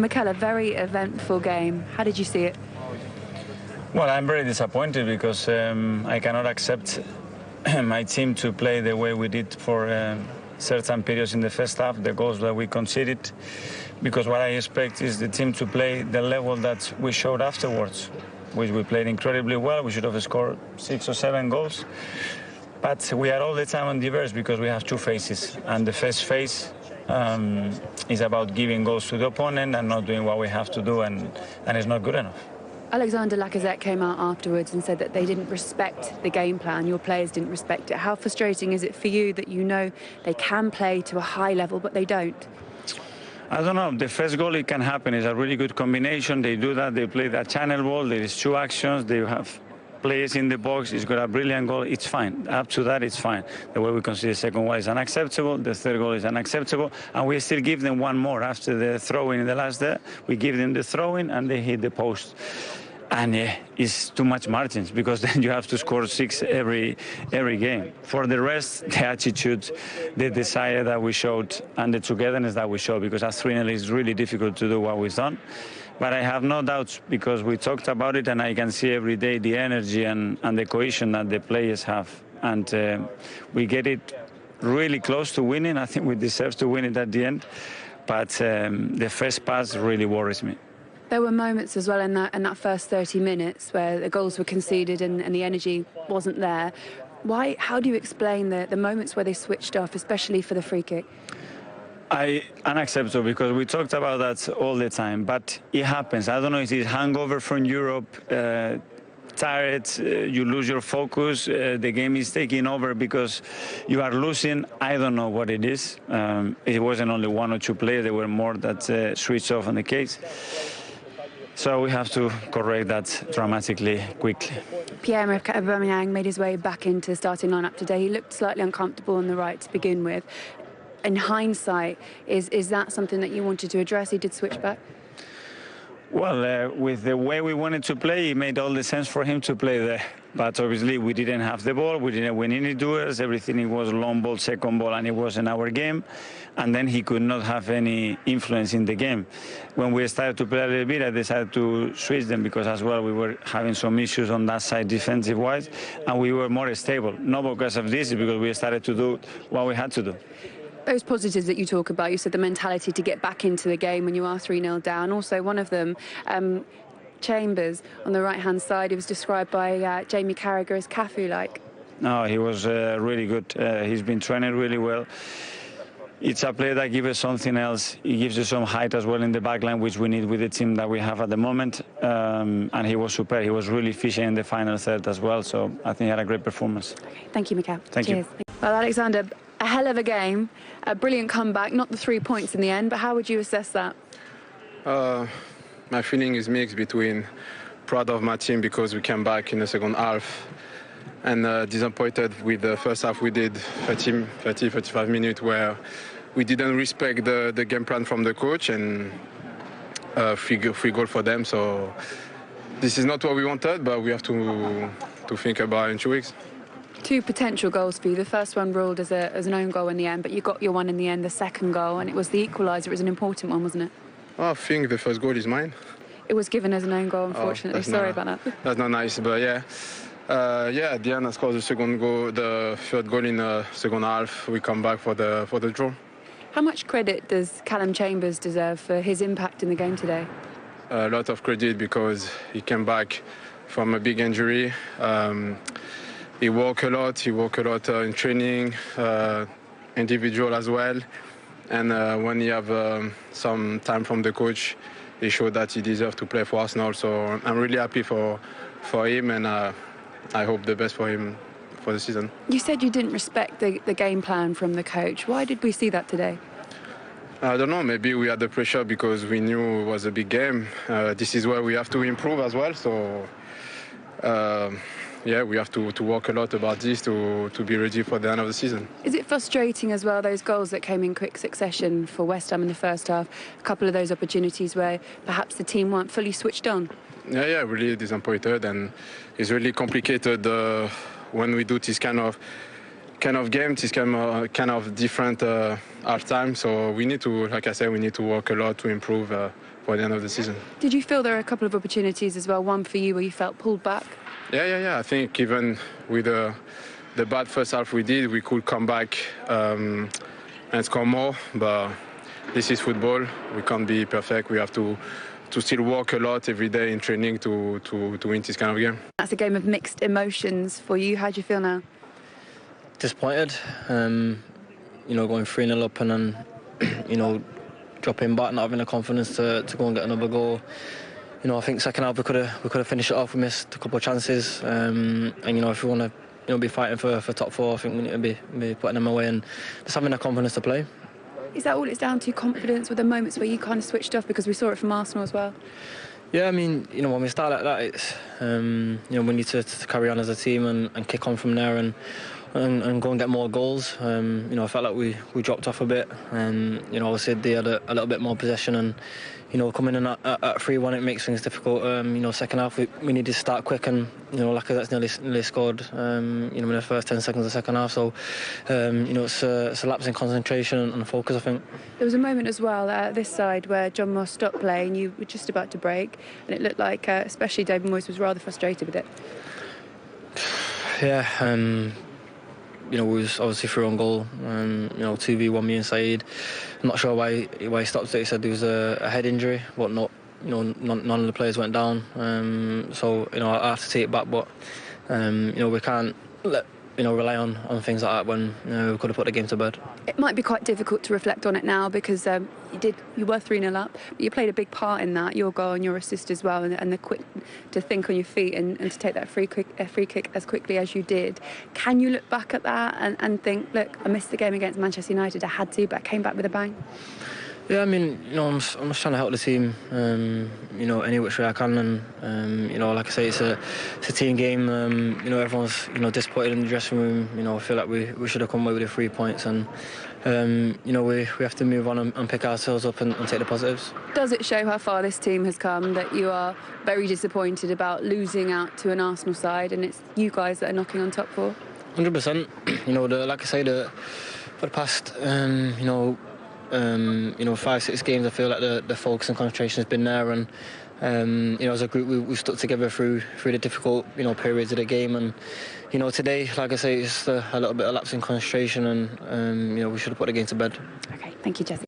Mikel, a very eventful game. How did you see it? Well, I'm very disappointed because I cannot accept my team to play the way we did for certain periods in the first half, the goals that we conceded, because what I expect is the team to play the level that we showed afterwards, which we played incredibly well. We should have scored 6 or 7 goals. But we are all the time on the verge because we have two phases. And the first phase is about giving goals to the opponent and not doing what we have to do, and it's not good enough. Alexander Lacazette came out afterwards and said that they didn't respect the game plan, your players didn't respect it. How frustrating is it for you that you know they can play to a high level, but they don't? I don't know. The first goal, it can happen. It's a really good combination. They do that. They play that channel ball. There is 2 actions. They have players in the box. He's got a brilliant goal. It's fine. Up to that, it's fine. The way we consider the second one is unacceptable. The third goal is unacceptable. And we still give them one more after the throw-in in the last day. We give them the throw-in and they hit the post. And it's too much margins because then you have to score 6 every game. For the rest, the attitude, the desire that we showed and the togetherness that we showed, because at 3-0 it's really difficult to do what we've done. But I have no doubts because we talked about it and I can see every day the energy and the cohesion that the players have. And we get it really close to winning. I think we deserve to win it at the end. But the first pass really worries me. There were moments as well in that first 30 minutes where the goals were conceded and the energy wasn't there. How do you explain the moments where they switched off, especially for the free kick? Unacceptable, because we talked about that all the time, but it happens. I don't know if it's hangover from Europe, tired, you lose your focus, the game is taking over because you are losing. I don't know what it is. It wasn't only 1 or 2 players, there were more that switched off on the case. So we have to correct that dramatically, quickly. Pierre-Emerick Aubameyang made his way back into the starting lineup today. He looked slightly uncomfortable on the right to begin with. In hindsight, is that something that you wanted to address? He did switch back? Well, with the way we wanted to play, it made all the sense for him to play there. But obviously, we didn't have the ball. We didn't win any duels. Everything it was long ball, second ball, and it wasn't our game. And then he could not have any influence in the game. When we started to play a little bit, I decided to switch them because as well we were having some issues on that side defensive-wise, and we were more stable. Not because of this, because we started to do what we had to do. Those positives that you talk about, you said the mentality to get back into the game when you are 3-0 down. Also, one of them, Chambers, on the right-hand side, he was described by Jamie Carragher as Cafu-like. No, he was really good. He's been training really well. It's a player that gives us something else. He gives us some height as well in the back line, which we need with the team that we have at the moment. And he was superb. He was really efficient in the final third as well. So I think he had a great performance. Okay. Thank you, Mikel. Thank you. Well, Alexander, a hell of a game, a brilliant comeback, not the 3 points in the end, but how would you assess that? My feeling is mixed between proud of my team because we came back in the second half and disappointed with the first half we did, 30-35 minutes where we didn't respect the game plan from the coach and free goal for them. So this is not what we wanted, but we have to think about it in 2 weeks. 2 potential goals for you. The first one ruled as an own goal in the end, but you got your one in the end, the second goal, and it was the equaliser. It was an important one, wasn't it? I think the first goal is mine. It was given as an own goal, unfortunately. Sorry about that. That's not nice, but yeah. At the end, I scored the second goal, the third goal in the second half. We come back for the draw. How much credit does Callum Chambers deserve for his impact in the game today? A lot of credit because he came back from a big injury. He worked a lot in training, individual as well. And when he have some time from the coach, he showed that he deserves to play for Arsenal. So I'm really happy for him, and I hope the best for him for the season. You said you didn't respect the game plan from the coach. Why did we see that today? I don't know, maybe we had the pressure because we knew it was a big game. This is where we have to improve as well. So we have to work a lot about this to be ready for the end of the season. Is it frustrating as well, those goals that came in quick succession for West Ham in the first half? A couple of those opportunities where perhaps the team weren't fully switched on? Yeah, really disappointed, and it's really complicated when we do this kind of game, this kind of different half time. So we need to, like I said, we need to work a lot to improve for the end of the season. Did you feel there were a couple of opportunities as well, one for you where you felt pulled back? Yeah. I think even with the bad first half we did, we could come back and score more. But this is football. We can't be perfect. We have to still work a lot every day in training to win this kind of game. That's a game of mixed emotions for you. How do you feel now? Disappointed. You know, going 3-0 up and then, you know, dropping back, not having the confidence to go and get another goal. You know, I think second half we could have finished it off. We missed a couple of chances, and you know, if we want to be fighting for top four, I think we need to be putting them away and just having the confidence to play. Is that all it's down to, confidence, with the moments where you kind of switched off, because we saw it from Arsenal as well? Yeah, I mean, you know, when we start like that, it's you know, we need to carry on as a team and kick on from there and go and get more goals. You know, I felt like we dropped off a bit, and you know, obviously they had a little bit more possession, and you know, coming in at 3-1, it makes things difficult. You know, second half we need to start quick, and you know, Lacazette's nearly scored. You know, in the first 10 seconds of the second half. So you know, it's a lapse in concentration and focus, I think. There was a moment as well this side where John Moss stopped playing. You were just about to break, and it looked like, especially David Moyes was rather frustrated with it. Yeah. You know, we was obviously through on goal. You know, 2v1 me and Saeed. I'm not sure why he stopped it. He said there was a head injury, but not. You know, none of the players went down. So you know, I have to take it back. But you know, we can't rely on things like that when we could have put the game to bed. It might be quite difficult to reflect on it now because you were 3-0 up, but you played a big part in that, your goal and your assist as well, and the quick to think on your feet and to take that free kick as quickly as you did. Can you look back at that and think, look, I missed the game against Manchester United, I had to, but I came back with a bang? Yeah, I mean, you know, I'm just trying to help the team, you know, any which way I can, and you know, like I say, it's a team game. You know, everyone's disappointed in the dressing room. You know, I feel like we should have come away with the 3 points, and you know, we have to move on and pick ourselves up and take the positives. Does it show how far this team has come that you are very disappointed about losing out to an Arsenal side, and it's you guys that are knocking on top four? 100%. You know, like I say, for the past, you know, 5-6 games, I feel like the focus and concentration has been there, and you know, as a group we stuck together through the difficult, you know, periods of the game, and you know, today, like I say, it's a little bit of lapse in concentration, and you know, we should have put the game to bed. Okay, thank you, Jesse.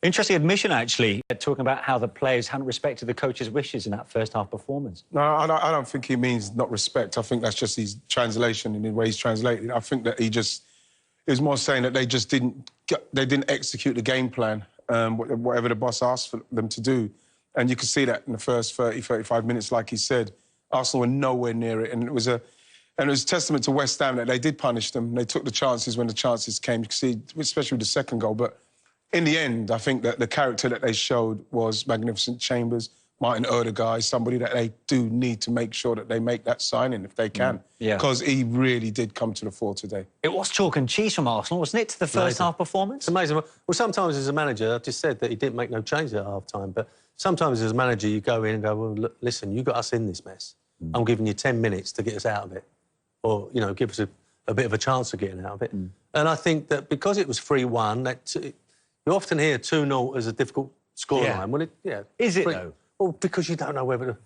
Interesting admission, actually, talking about how the players hadn't respected the coach's wishes in that first half performance. No, I don't think he means not respect. I think that's just his translation in the way he's translated. I think that he was more saying that they just didn't execute the game plan, whatever the boss asked for them to do. And you could see that in the first 35 minutes, like he said. Arsenal were nowhere near it, and it was a testament to West Ham that they did punish them. They took the chances when the chances came. You could see, especially with the second goal. But in the end, I think that the character that they showed was magnificent. Chambers, Martin Odegaard, somebody that they do need to make sure that they make that signing if they can. Yeah. Because he really did come to the fore today. It was chalk and cheese from Arsenal, wasn't it, to the first half performance? It's amazing. Well, sometimes as a manager, I just said that he didn't make no changes at half-time, but sometimes as a manager you go in and go, well, look, listen, you got us in this mess. I'm giving you 10 minutes to get us out of it, or, you know, give us a bit of a chance of getting out of it. And I think that because it was 3-1, you often hear 2-0 as a difficult scoreline. Well, Is it, though? Well, because you don't know whether to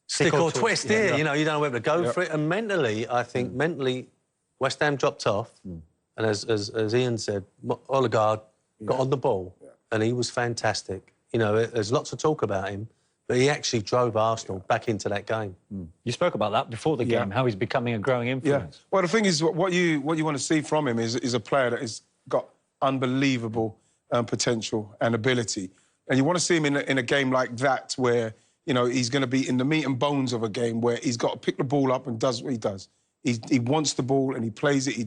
stick or twist here. You know, you don't know whether to go for it. And mentally, I think, West Ham dropped off. And as Ian said, Odegaard got on the ball, and he was fantastic. You know, there's lots of talk about him, but he actually drove Arsenal back into that game. You spoke about that before the game, how he's becoming a growing influence. Well, the thing is, what you want to see from him is a player that has got unbelievable potential and ability. And you want to see him in a game like that where, you know, he's going to be in the meat and bones of a game where he's got to pick the ball up and does what he does. He wants the ball and he plays it. He's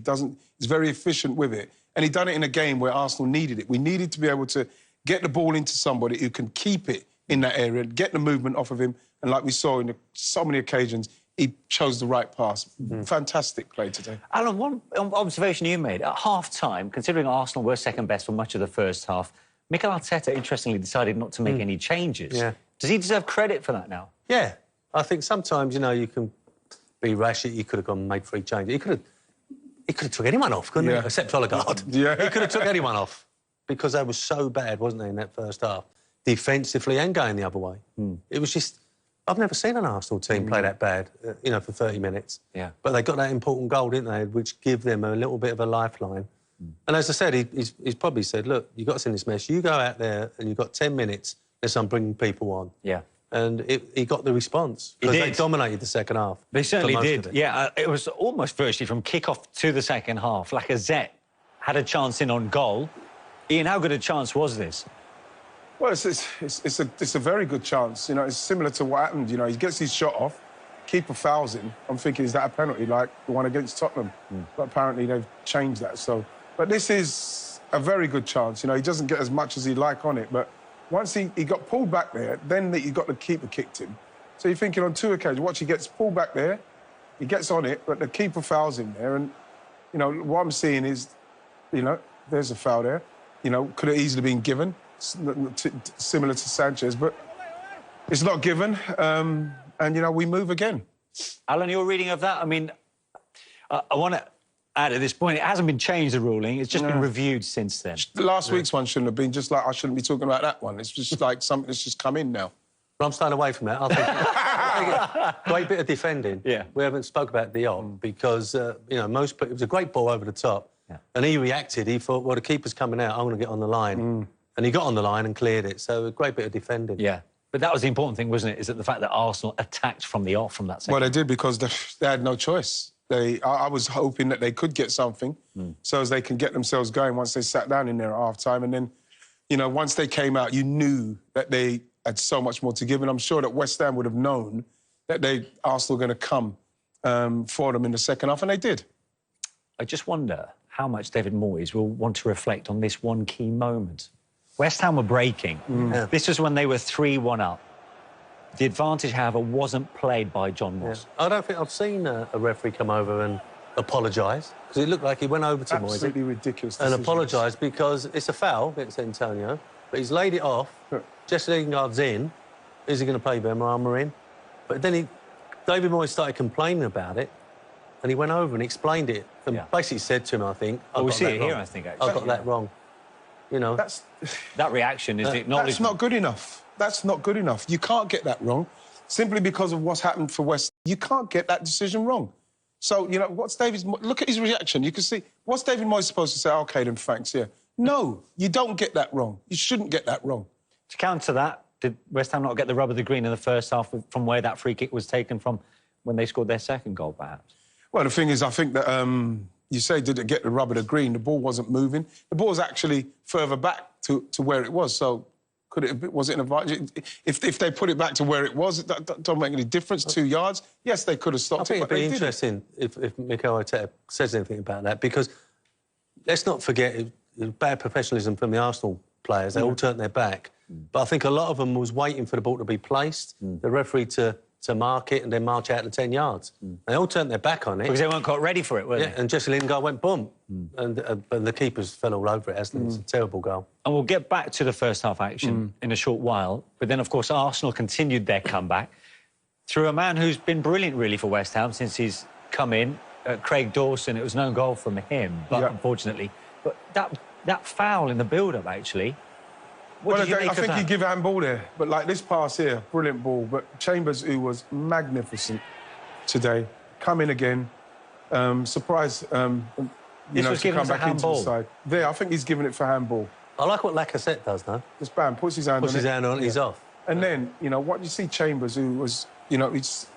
very efficient with it. And he done it in a game where Arsenal needed it. We needed to be able to get the ball into somebody who can keep it in that area, get the movement off of him. And like we saw in so many occasions, he chose the right pass. Fantastic play today. Alan, one observation you made, at half-time, considering Arsenal were second best for much of the first half, Mikel Arteta, interestingly, decided not to make any changes. Yeah. Does he deserve credit for that now? Yeah. I think sometimes, you know, you can be rash. He could have gone and made 3 changes. He could have took anyone off, couldn't he? Except Odegaard. He could have took anyone off because they were so bad, wasn't they, in that first half? defensively and going the other way. It was just... I've never seen an Arsenal team play that bad, you know, for 30 minutes. Yeah. But they got that important goal, didn't they, which give them a little bit of a lifeline. And as I said, he's probably said, look, you got us in this mess. You go out there and you've got 10 minutes, unless I'm bringing people on. Yeah. And he got the response. Because they dominated the second half. They certainly did. Yeah, it was almost virtually from kick-off to the second half. Lacazette had a chance in on goal. Ian, how good a chance was this? Well, it's a very good chance. You know, it's similar to what happened. You know, he gets his shot off, keeper fouls him. I'm thinking, is that a penalty like the one against Tottenham? But apparently they've changed that. So, but this is a very good chance. You know, he doesn't get as much as he'd like on it, but once he got pulled back there, then he got the keeper kicked him. So you're thinking on 2 occasions, watch, he gets pulled back there, he gets on it, but the keeper fouls him there. And, you know, what I'm seeing is, you know, there's a foul there. You know, could have easily been given. Similar to Sanchez, but it's not given. And, you know, we move again. Alan, your reading of that? I mean, I want to add at this point, it hasn't been changed, the ruling. It's just been reviewed since then. Last week's one shouldn't have been, just like I shouldn't be talking about that one. It's just like something that's just come in now. But I'm staying away from that. I think great bit of defending. Yeah. We haven't spoke about Diop because, you know, it was a great ball over the top. Yeah. And he reacted. He thought, well, the keeper's coming out, I'm going to get on the line. And he got on the line and cleared it. So a great bit of defending. Yeah. But that was the important thing, wasn't it? Is that the fact that Arsenal attacked from the off from that second. Well, they did because they had no choice. I was hoping that they could get something so as they can get themselves going once they sat down in there at half-time. And then, you know, once they came out, you knew that they had so much more to give. And I'm sure that West Ham would have known that Arsenal were going to come for them in the second half, and they did. I just wonder how much David Moyes will want to reflect on this one key moment. West Ham were breaking. This was when they were 3-1 up. The advantage, however, wasn't played by John Moss. I don't think I've seen a referee come over and apologise, because it looked like he went over to Moyes. Absolutely ridiculous and decisions. apologised because it's a foul against Antonio, but he's laid it off. Jesse Lingard's in. Is he going to play Benrahma in? But then David Moyes started complaining about it, and he went over and explained it and basically said to him, I think... we see it here, I think, actually. I got that wrong. You know... That reaction is acknowledged. That's not good enough. That's not good enough. You can't get that wrong simply because of what's happened for West. You can't get that decision wrong. So, you know, look at his reaction. You can see, what's David Moyes supposed to say? OK, then thanks, yeah. No, you don't get that wrong. You shouldn't get that wrong. To counter that, did West Ham not get the rub of the green in the first half from where that free kick was taken from when they scored their second goal, perhaps? Well, the thing is, I think that you say, did it get the rub of the green? The ball wasn't moving. The ball was actually further back to where it was. So was it an advantage? If they put it back to where it was, that don't make any difference. 2 yards, yes, they could have stopped it. I think it'd be interesting if Mikel Arteta says anything about that, because let's not forget bad professionalism from the Arsenal players. They all turned their back. But I think a lot of them was waiting for the ball to be placed, the referee to mark it and then march out to 10 yards. They all turned their back on it. Because they weren't quite ready for it, were they? And Jesse Lingard went boom. And the keepers fell all over it, hasn't it? It's a terrible goal. And we'll get back to the first half action in a short while. But then, of course, Arsenal continued their comeback through a man who's been brilliant, really, for West Ham since he's come in. Craig Dawson, it was no goal from him, but unfortunately. But that foul in the build-up, actually... I think you give a handball there, but like this pass here, brilliant ball. But Chambers, who was magnificent today, come in again, surprise. This was given for handball. Into the side. There, I think he's giving it for handball. I like what Lacazette does now. Just bam, puts his hand on it. He's off. And then, you know, what you see Chambers, who was, you know, he's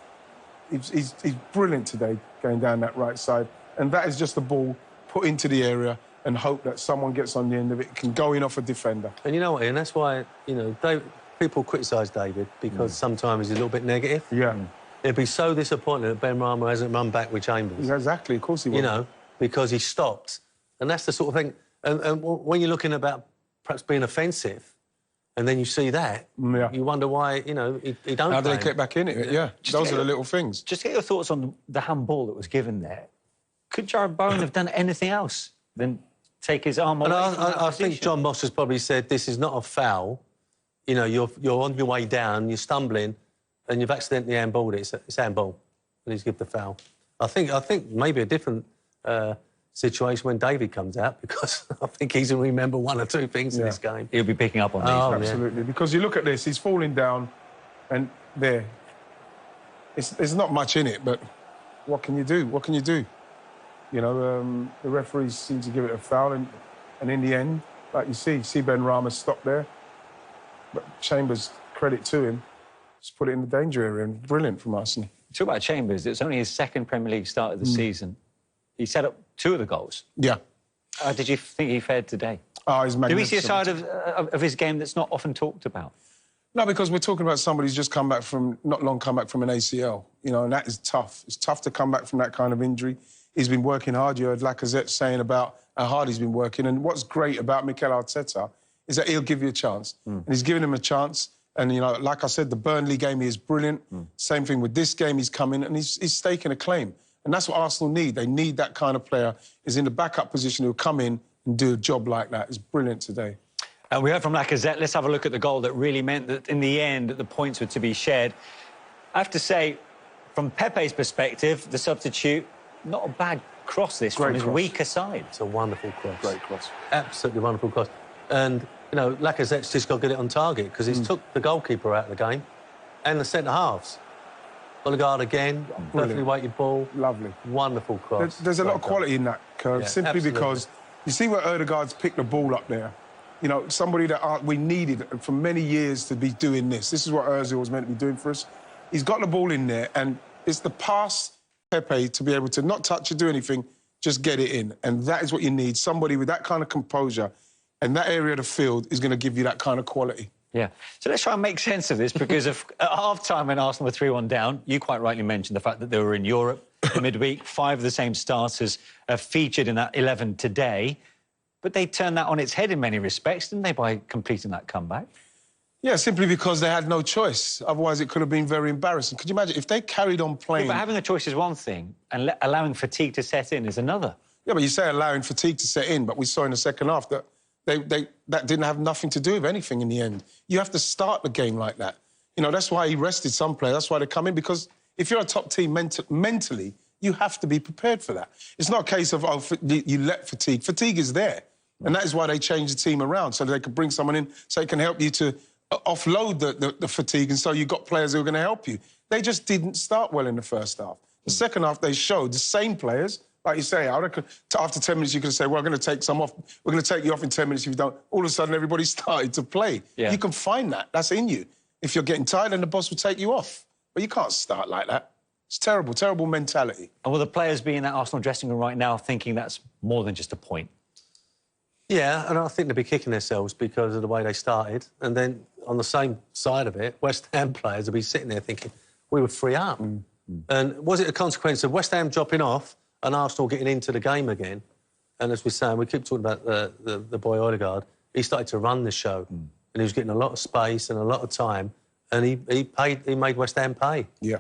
brilliant today going down that right side, and that is just a ball put into the area and hope that someone gets on the end of it, can go in off a defender. And you know what, Ian, that's why, you know, people criticise David because sometimes he's a little bit negative. Yeah. He'd be so disappointed that Benrahma hasn't run back with Chambers. Yeah, exactly, of course he will. You know, because he stopped. And that's the sort of thing... And when you're looking about perhaps being offensive, and then you see that, you wonder why, you know, he don't... How do they get back in it? Yeah, those are the little things. Just get your thoughts on the handball that was given there. Could Jarrod Bowen have done anything else than take his arm away from that I think John Moss has probably said, this is not a foul. You know, you're on your way down, you're stumbling, and you've accidentally handballed it. It's handball, and he's given the foul. I think maybe a different situation when David comes out, because I think he's going to remember one or two things in this game. He'll be picking up on these. Oh, Absolutely. Because you look at this, he's falling down, and there. There's not much in it, but what can you do? What can you do? You know, the referees seem to give it a foul, and in the end, like you see Ben Rama stop there. But Chambers, credit to him, just put it in the danger area, and brilliant from Arsenal. Talk about Chambers. It's only his second Premier League start of the season. He set up 2 of the goals. Yeah. How did you think he fared today? Oh, he's magnificent. Do we see a side of his game that's not often talked about? No, because we're talking about somebody who's just come back from, not long come back from an ACL, you know, and that is tough. It's tough to come back from that kind of injury. He's been working hard. You heard Lacazette saying about how hard he's been working. And what's great about Mikel Arteta is that he'll give you a chance. And he's given him a chance. And, you know, like I said, the Burnley game, he is brilliant. Same thing with this game, he's come in and he's staking a claim. And that's what Arsenal need. They need that kind of player, is in the backup position who'll come in and do a job like that. It's brilliant today. We heard from Lacazette. Let's have a look at the goal that really meant that, in the end, the points were to be shared. I have to say, from Pepe's perspective, the substitute, not a bad cross, this, from his weaker side. It's a wonderful cross. Great cross. Absolutely wonderful cross. And, you know, Lacazette's just got to get it on target, because he's took the goalkeeper out of the game and the centre-halves. Lingard again, perfectly weighted ball. Lovely. Wonderful cross. There's a lot of quality in that, Curve, simply because you see where Odegaard's picked the ball up there. You know, somebody that we needed for many years to be doing this. This is what Ozil was meant to be doing for us. He's got the ball in there, and it's the pass, Pepe, to be able to not touch or do anything, just get it in. And that is what you need. Somebody with that kind of composure and that area of the field is going to give you that kind of quality. Yeah. So let's try and make sense of this, because at half-time when Arsenal were 3-1 down, you quite rightly mentioned the fact that they were in Europe in midweek. 5 of the same starters featured in that 11 today. But they turned that on its head in many respects, didn't they, by completing that comeback? Yeah, simply because they had no choice. Otherwise, it could have been very embarrassing. Could you imagine if they carried on playing... Yeah, but having a choice is one thing, and allowing fatigue to set in is another. Yeah, but you say allowing fatigue to set in, but we saw in the second half that that didn't have nothing to do with anything in the end. You have to start the game like that. You know, that's why he rested some players. That's why they come in, because if you're a top team mentally, you have to be prepared for that. It's not a case of, oh, you let fatigue. Fatigue is there. And that is why they changed the team around, so they could bring someone in so it can help you to offload the fatigue, and so you've got players who are going to help you. They just didn't start well in the first half. The second half, they showed the same players. Like you say, I reckon after 10 minutes, you could say, well, we're going to take some off. We're going to take you off in 10 minutes if you don't. All of a sudden, everybody started to play. Yeah. You can find that. That's in you. If you're getting tired, then the boss will take you off. But you can't start like that. It's terrible, terrible mentality. And will the players be in that Arsenal dressing room right now thinking that's more than just a point? Yeah, and I think they'll be kicking themselves because of the way they started. And then, on the same side of it, West Ham players will be sitting there thinking, we were 3 up. And was it a consequence of West Ham dropping off and Arsenal getting into the game again? And as we're saying, we keep talking about the boy Odegaard. He started to run the show, and he was getting a lot of space and a lot of time, and he made West Ham pay. Yeah.